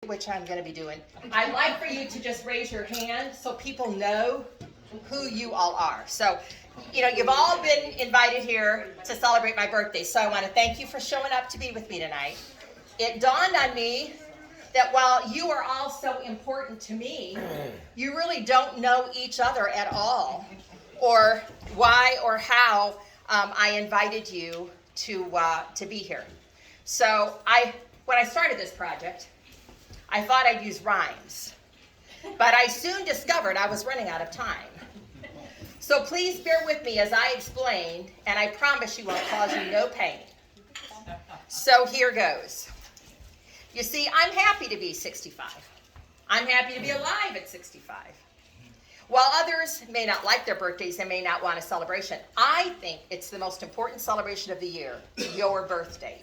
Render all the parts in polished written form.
which I'm going to be doing. I'd like for you to just raise your hand so people know who you all are. So, you've all been invited here to celebrate my birthday, so I want to thank you for showing up to be with me tonight. It dawned on me that while you are all so important to me, you really don't know each other at all, or why or how I invited you to be here. So when I started this project, I thought I'd use rhymes, but I soon discovered I was running out of time. So please bear with me as I explain, and I promise you won't cause you no pain. So here goes. You see, I'm happy to be 65. I'm happy to be alive at 65. While others may not like their birthdays and may not want a celebration, I think it's the most important celebration of the year, your birthday.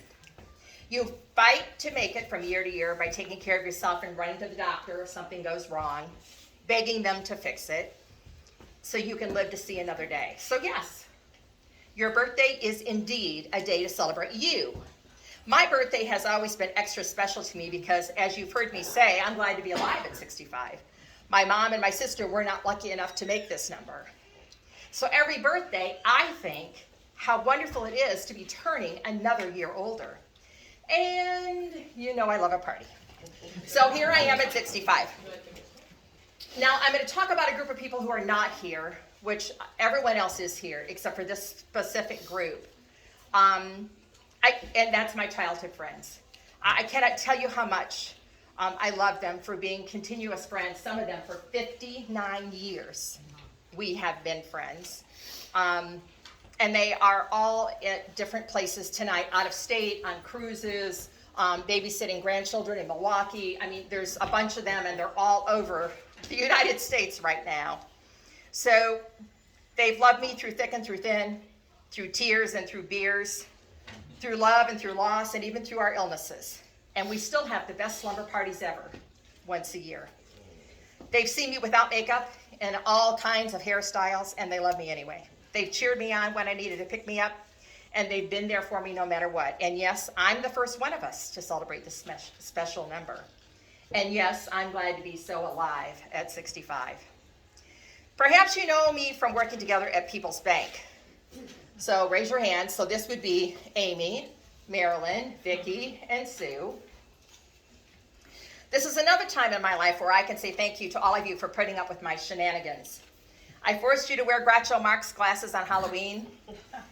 You fight to make it from year to year by taking care of yourself and running to the doctor if something goes wrong, begging them to fix it, so you can live to see another day. So yes, your birthday is indeed a day to celebrate you. My birthday has always been extra special to me because, as you've heard me say, I'm glad to be alive at 65. My mom and my sister were not lucky enough to make this number. So every birthday, I think how wonderful it is to be turning another year older. And I love a party. So here I am at 65. Now I'm going to talk about a group of people who are not here, which everyone else is here except for this specific group. And that's my childhood friends. I cannot tell you how much I love them for being continuous friends, some of them for 59 years. We have been friends. And they are all at different places tonight, out of state, on cruises, babysitting grandchildren in Milwaukee. I mean, there's a bunch of them, and they're all over the United States right now. So they've loved me through thick and through thin, through tears and through beers, through love and through loss, and even through our illnesses. And we still have the best slumber parties ever, once a year. They've seen me without makeup and all kinds of hairstyles, and they love me anyway. They've cheered me on when I needed to pick me up, and they've been there for me no matter what. And yes, I'm the first one of us to celebrate this special number. And yes, I'm glad to be so alive at 65. Perhaps you know me from working together at People's Bank. So raise your hands. So this would be Amy, Marilyn, Vicki, and Sue. This is another time in my life where I can say thank you to all of you for putting up with my shenanigans. I forced you to wear Groucho Marx glasses on Halloween,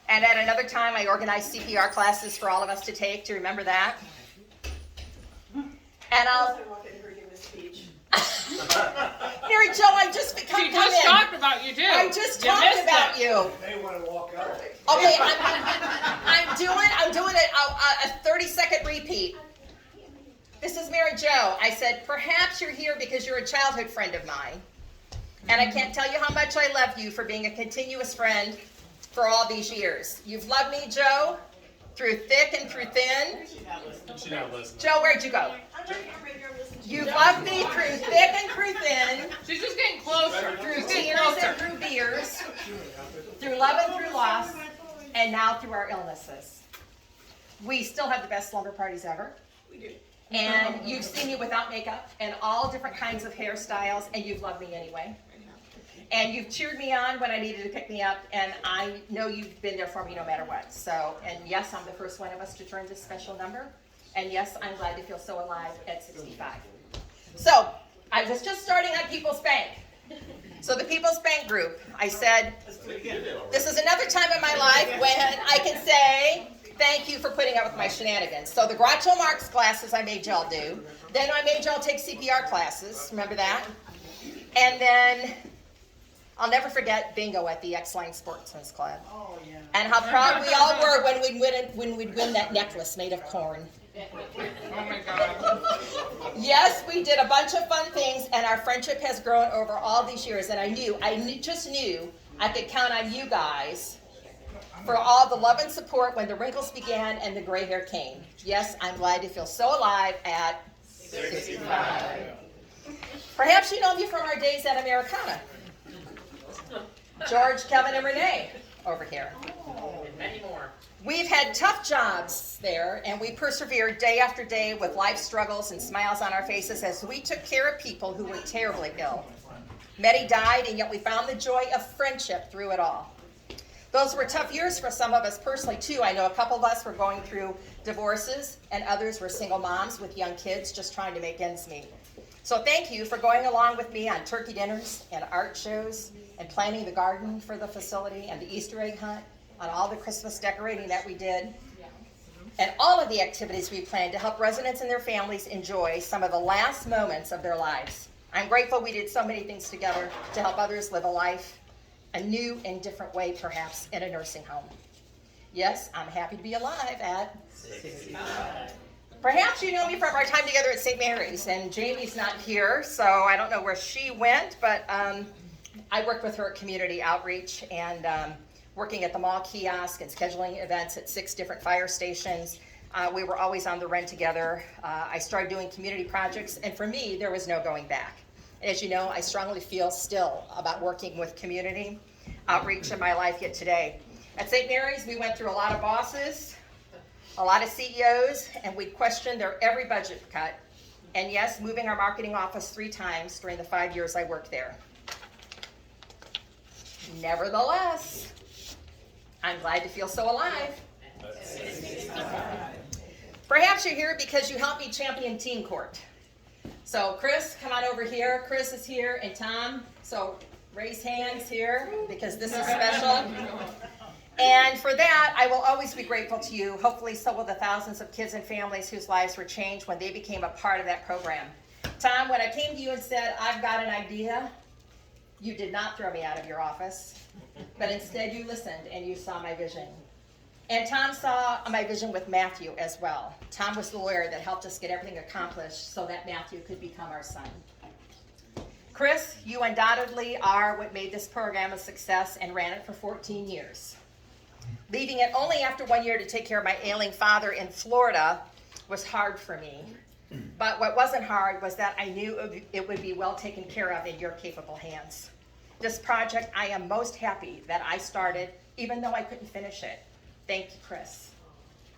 and at another time I organized CPR classes for all of us to take. Do you remember that? And Mary Jo, I just She just talked about you too. I just talked about you. They want to walk out. Okay, I'm doing a 30-second repeat. This is Mary Jo. I said, perhaps you're here because you're a childhood friend of mine. And I can't tell you how much I love you for being a continuous friend for all these years. You've loved me, Joe, through thick and through thin. She's not listening. Joe, where'd you go? You've loved me through thick and through thin, She's just getting closer. through tears and through beers, through love and through loss, and now through our illnesses. We still have the best slumber parties ever. We do. And you've seen me without makeup and all different kinds of hairstyles, and you've loved me anyway. And you've cheered me on when I needed to pick me up, and I know you've been there for me no matter what. So, and yes, I'm the first one of us to turn this special number. And yes, I'm glad to feel so alive at 65. So, I was just starting on People's Bank. So the People's Bank group, I said, this is another time in my life when I can say, thank you for putting up with my shenanigans. So the Groucho Marx classes I made y'all do. Then I made y'all take CPR classes. Remember that? And then I'll never forget bingo at the X-Line Sportsman's Club. Oh, yeah. And how proud we all were when we'd win that necklace made of corn. Oh my God. Yes, we did a bunch of fun things, and our friendship has grown over all these years. And I just knew I could count on you guys for all the love and support when the wrinkles began and the gray hair came. Yes, I'm glad to feel so alive at 65. Perhaps you know me from our days at Americana. George, Kevin, and Renee over here. Many more. We've had tough jobs there, and we persevered day after day with life struggles and smiles on our faces as we took care of people who were terribly ill. Many died, and yet we found the joy of friendship through it all. Those were tough years for some of us personally, too. I know a couple of us were going through divorces, and others were single moms with young kids just trying to make ends meet. So thank you for going along with me on turkey dinners and art shows and planting the garden for the facility and the Easter egg hunt, on all the Christmas decorating that we did, and all of the activities we planned to help residents and their families enjoy some of the last moments of their lives. I'm grateful we did so many things together to help others live a life, a new and different way perhaps, in a nursing home. Yes, I'm happy to be alive at 65. Perhaps you know me from our time together at St. Mary's, and Jamie's not here, so I don't know where she went, but I worked with her at community outreach and working at the mall kiosk and scheduling events at 6 different fire stations. We were always on the run together. I started doing community projects, and for me, there was no going back. As you know, I strongly feel still about working with community outreach in my life yet today. At St. Mary's, we went through a lot of bosses, a lot of CEOs, and we questioned their every budget cut. And yes, moving our marketing office 3 times during the 5 years I worked there. Nevertheless, I'm glad to feel so alive. Perhaps you're here because you helped me champion teen court. So Chris, come on over here. Chris is here, and Tom. So raise hands here because this is special. And for that, I will always be grateful to you. Hopefully so will the thousands of kids and families whose lives were changed when they became a part of that program. Tom, when I came to you and said, I've got an idea, you did not throw me out of your office, but instead you listened and you saw my vision. And Tom saw my vision with Matthew as well. Tom was the lawyer that helped us get everything accomplished so that Matthew could become our son. Chris, you undoubtedly are what made this program a success and ran it for 14 years. Leaving it only after 1 year to take care of my ailing father in Florida was hard for me. But what wasn't hard was that I knew it would be well taken care of in your capable hands. This project, I am most happy that I started, even though I couldn't finish it. Thank you, Chris.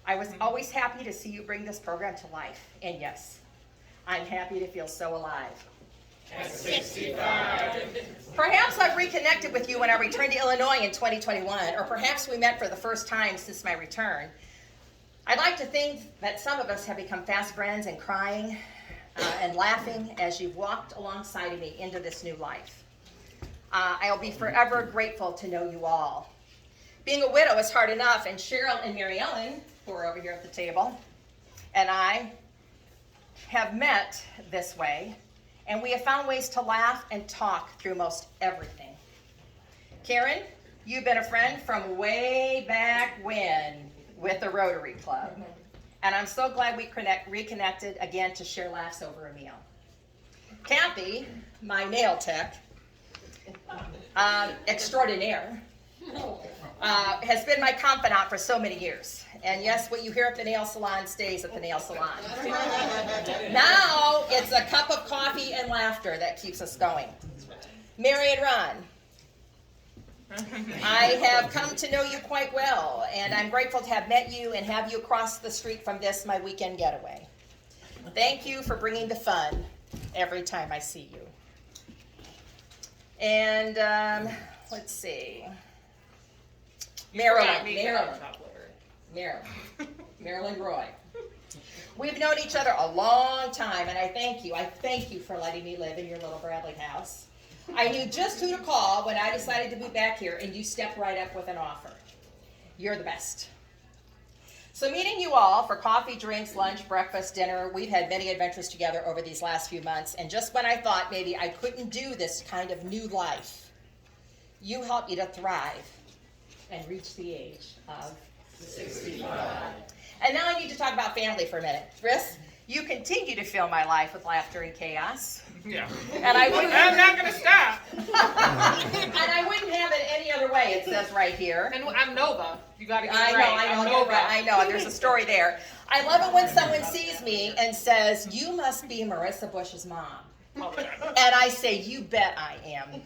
I was always happy to see you bring this program to life. And yes, I'm happy to feel so alive. At 65. Perhaps I've reconnected with you when I returned to Illinois in 2021, or perhaps we met for the first time since my return. I'd like to think that some of us have become fast friends and crying and laughing as you've walked alongside of me into this new life. I'll be forever grateful to know you all. Being a widow is hard enough, and Cheryl and Mary Ellen, who are over here at the table, and I have met this way, and we have found ways to laugh and talk through most everything. Karen, you've been a friend from way back when with the Rotary Club, and I'm so glad we reconnected again to share laughs over a meal. Kathy, my nail tech, extraordinaire, has been my confidant for so many years. And yes, what you hear at the nail salon stays at the nail salon. Now it's a cup of coffee and laughter that keeps us going. Mary and Ron, I have come to know you quite well, and I'm grateful to have met you and have you across the street from this, my weekend getaway. Thank you for bringing the fun every time I see you. And let's see. Marilyn Roy. We've known each other a long time, and I thank you. I thank you for letting me live in your little Bradley house. I knew just who to call when I decided to move back here, and you stepped right up with an offer. You're the best. So meeting you all for coffee, drinks, lunch, breakfast, dinner, we've had many adventures together over these last few months, and just when I thought maybe I couldn't do this kind of new life, you helped me to thrive and reach the age of 65. And now I need to talk about family for a minute. Chris, you continue to fill my life with laughter and chaos. Yeah. And I'm not going to stop. And I wouldn't have it any other way, it says right here. And I'm Nova. You got to get it I right. know, I'm Nova. I know, there's a story there. I love it when someone sees me and says, you must be Marissa Bush's mom. All the time. And I say, you bet I am.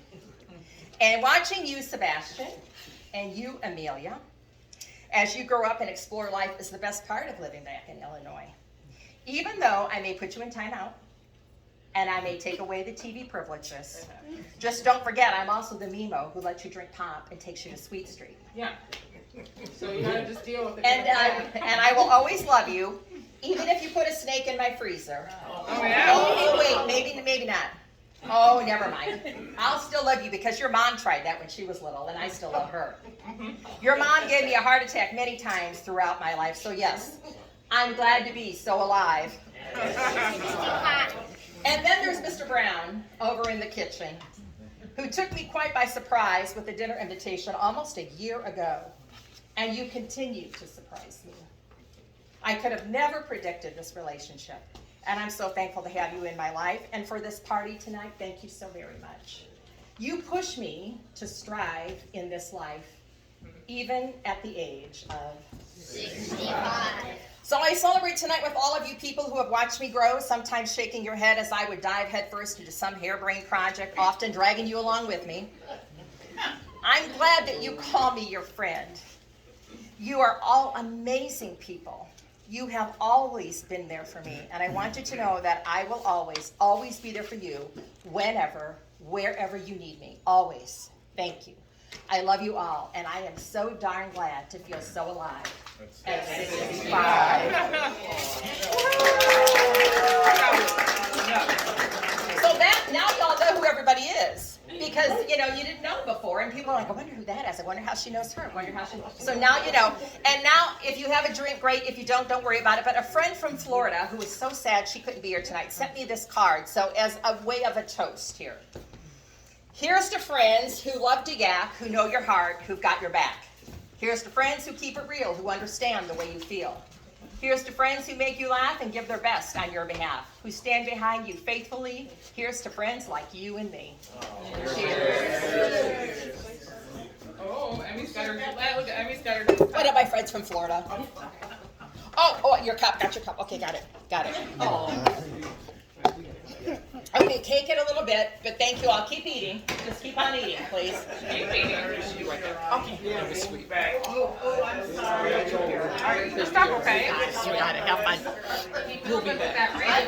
And watching you, Sebastian, and you, Amelia, as you grow up and explore life is the best part of living back in Illinois. Even though I may put you in timeout, and I may take away the TV privileges, just don't forget I'm also the Mimo who lets you drink pop and takes you to Sweet Street. Yeah. So you gotta just deal with it. And I will always love you, even if you put a snake in my freezer. Oh yeah. Oh, wait, maybe not. Oh, never mind. I'll still love you because your mom tried that when she was little, and I still love her. Your mom gave me a heart attack many times throughout my life, so yes, I'm glad to be so alive. And then there's Mr. Brown over in the kitchen, who took me quite by surprise with a dinner invitation almost a year ago. And you continue to surprise me. I could have never predicted this relationship. And I'm so thankful to have you in my life. And for this party tonight, thank you so very much. You push me to strive in this life, even at the age of 65. So I celebrate tonight with all of you people who have watched me grow, sometimes shaking your head as I would dive headfirst into some harebrained project, often dragging you along with me. I'm glad that you call me your friend. You are all amazing people. You have always been there for me, and I want you to know that I will always be there for you whenever, wherever you need me. Always. Thank you. I love you all, and I am so darn glad to feel so alive at 65. So that, now y'all know who everybody is. Because, you didn't know before, and people are like, I wonder who that is. I wonder how she knows her. I wonder how she... So now you know. And now, if you have a drink, great. If you don't worry about it. But a friend from Florida, who is so sad she couldn't be here tonight, sent me this card. So as a way of a toast here. Here's to friends who love to yak, who know your heart, who've got your back. Here's to friends who keep it real, who understand the way you feel. Here's to friends who make you laugh and give their best on your behalf, who stand behind you faithfully. Here's to friends like you and me. Cheers. Oh, Emmy's got her. Look at Emmy's got her. What are my friends from Florida? Oh, your cup. Got your cup. Okay, got it. Oh. Okay, take it a little bit, but thank you. I'll keep eating. Just keep on eating, please. Keep eating. Okay. Oh, I'm sorry. Your stuff okay? You got it. Have fun. Keep moving with that rate.